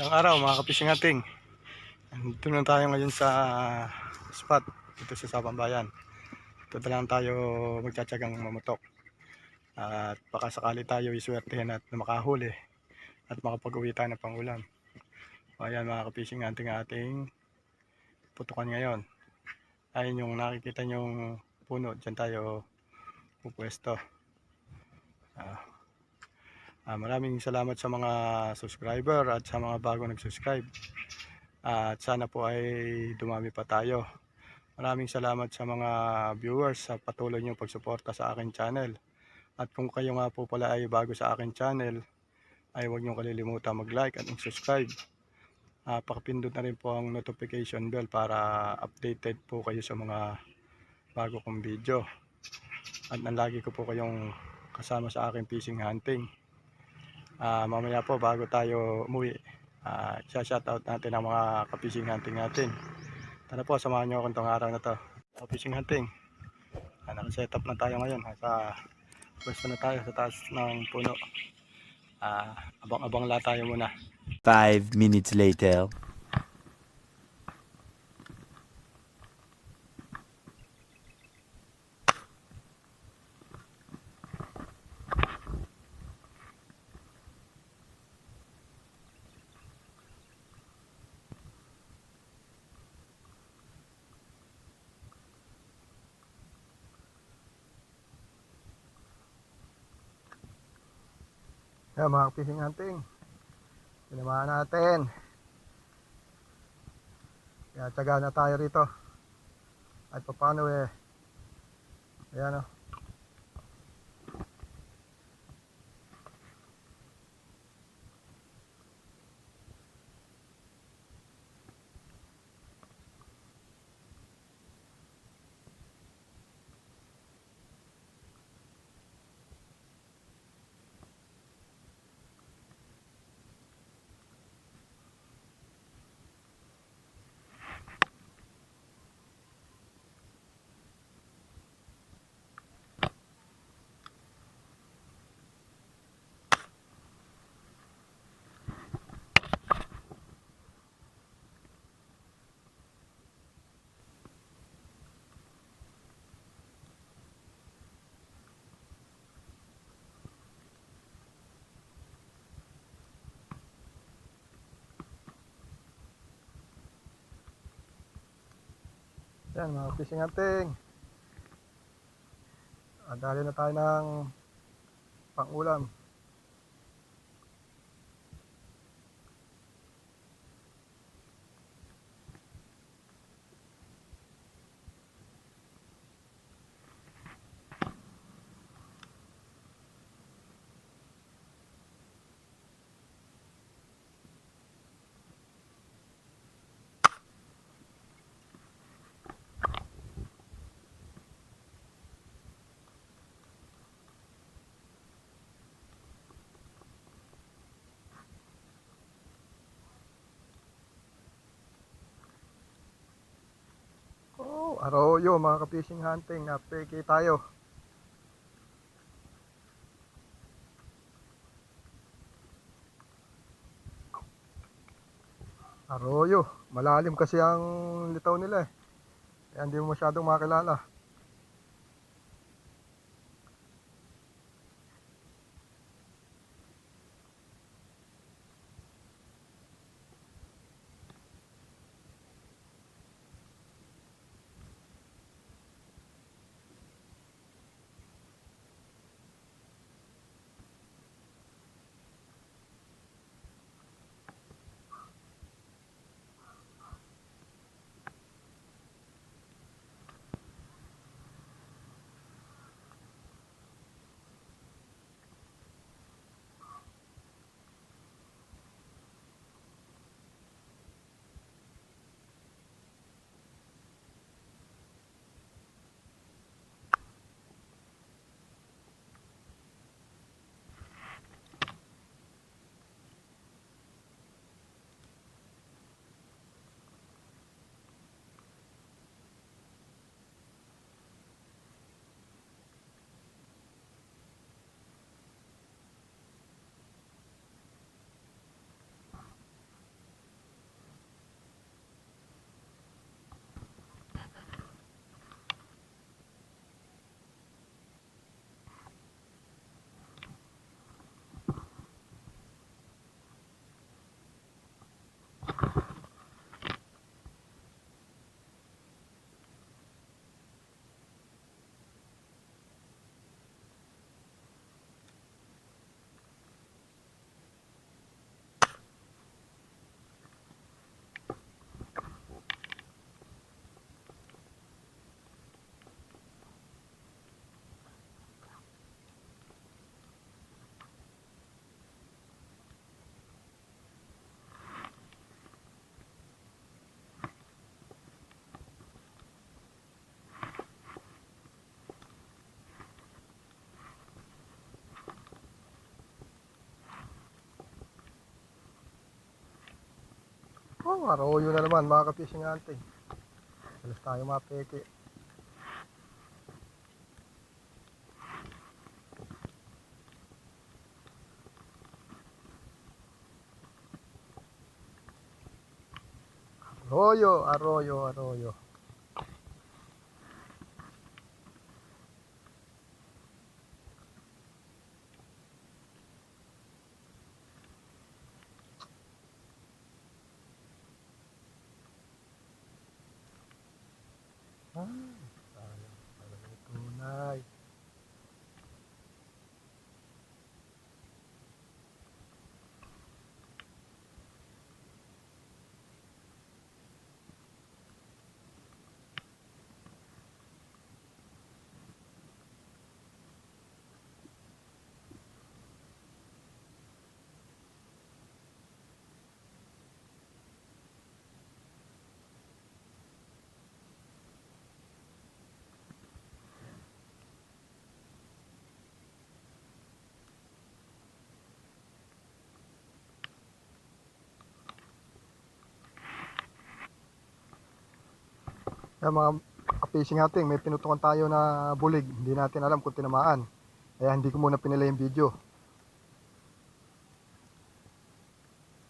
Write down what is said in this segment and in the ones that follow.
Magandang araw mga kapising ating. Dito na tayo ngayon sa spot dito sa Sapang bayan. Dito lang tayo magtsatsagang mamutok. At baka sakali tayo iswertehin at makahuli at makapag-uwi tayo ng pangulam. Ayan mga kapising ating putukan ngayon. Ayun yung nakikita nyong puno, dyan tayo pupwesto. Maraming salamat sa mga subscriber at sa mga bago nag-subscribe. At sana po ay dumami pa tayo. Maraming salamat sa mga viewers sa patuloy niyong pagsuporta sa akin channel. At kung kayo nga po pala ay bago sa akin channel, ay huwag niyong kalilimutan mag-like at mag-subscribe. Pakipindot na rin po ang notification bell para updated po kayo sa mga bago kong video. At nalagi ko po kayong kasama sa aking fishing hunting. Mamaya po bago tayo umuwi, shoutout natin ang mga ka-fishing hunting natin. Tara po, samahan nyo akong itong araw na to. Fishing hunting. Nakaset up na tayo ngayon. Pwesto na tayo sa taas ng puno. Abang-abang la tayo muna. 5 minutes later. Yan mga fishing hunting, sinamahan natin. Kaya tsaga na tayo rito. At paano ayan o. Yan mga fishing hunting. Dali na tayo ng pang-ulam. Arroyo mga ka-fishing hunting, napiki tayo. Arroyo, malalim kasi ang litaw nila kaya hindi mo masyadong makilala. Oh, arroyo na naman mga ka-fishing hunting. Alas tayo mapeke. Arroyo, arroyo, arroyo. Sayang, talagang tunay. Kaya mga ka-fishing hunting, may pinutukan tayo na bulig. Hindi natin alam kung tinamaan. Kaya hindi ko muna pinila yung video.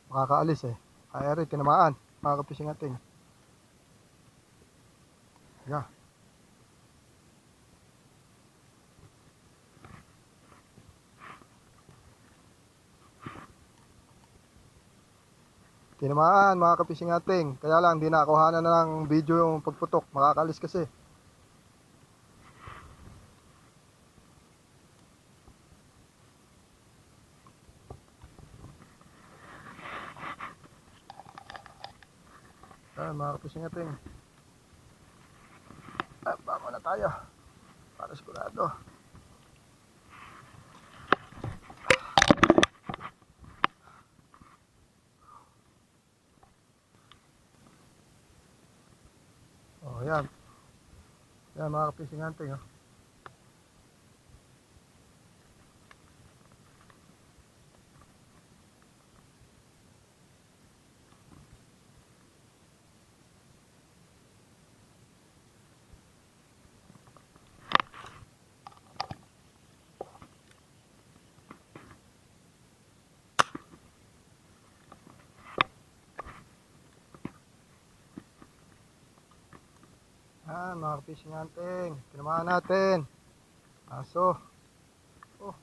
Makakaalis eh. Ay, tinamaan mga ka-fishing hunting. Yeah. Tinamaan mga ka-fishing hunting. Kaya lang di nakuhanan na ng video yung pagputok. Makakaalis kasi. Ayan mga ka-fishing hunting. Bango na tayo. Para sigurado. Oh, yan. Yan mga ka-fishing hunting. Oh. Yan mga ka-fishing hunting. Tinamaan natin. Aso. Oh.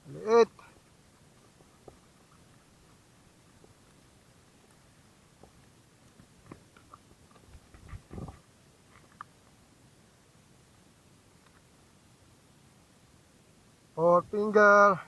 Maliit. Four finger.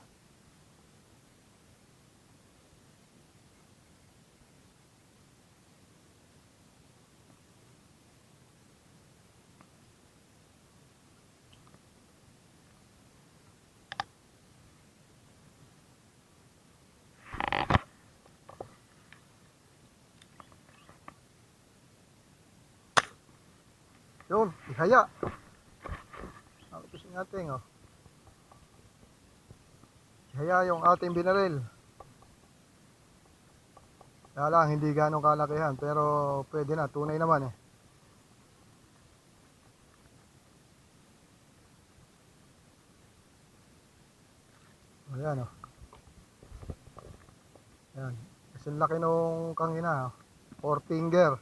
Yun, ihaya. Ang fishing natin, oh. Ihaya yung ating binaril. Kaya lang, hindi ganong kalakihan, pero pwede na, tunay naman eh. Ayan, oh. Ayan. Kasi laki nung kangina, oh. Four finger.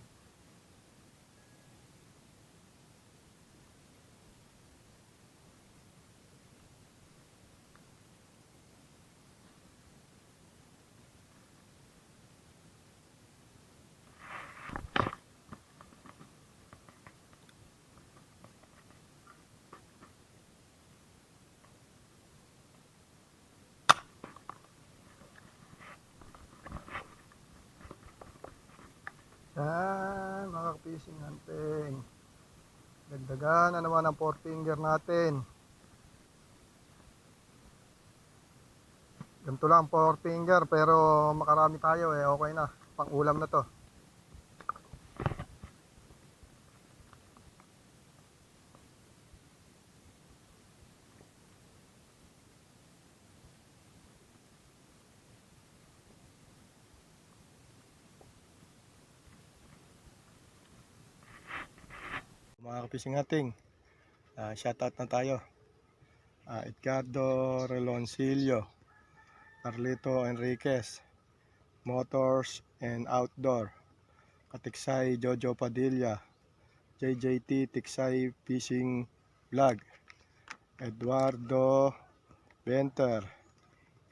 Yan, mga fishing hunting. Dagdagan na naman ang four finger natin. Ganito lang four finger, pero makarami tayo eh, okay na. Pang ulam na to. mga kapising ating. Shoutout na tayo. Edgardo Reloncillo, Carlito Enriquez, Motors and Outdoor, Katiksay Jojo Padilla, JJT Tiksay Fishing Vlog, Eduardo Venter,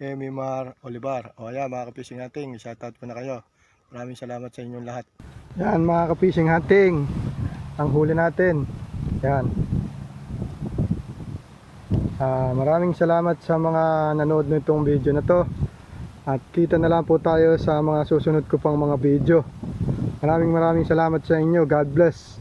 Emimar Olivar. O ayan mga kapising hunting, shoutout ko na kayo. Maraming salamat sa inyong lahat. Yan mga kapising hunting, ang huli natin. Yan. Maraming salamat sa mga nanood nitong video na to. At kita na lang po tayo sa mga susunod ko pang mga video. Maraming salamat sa inyo. God bless.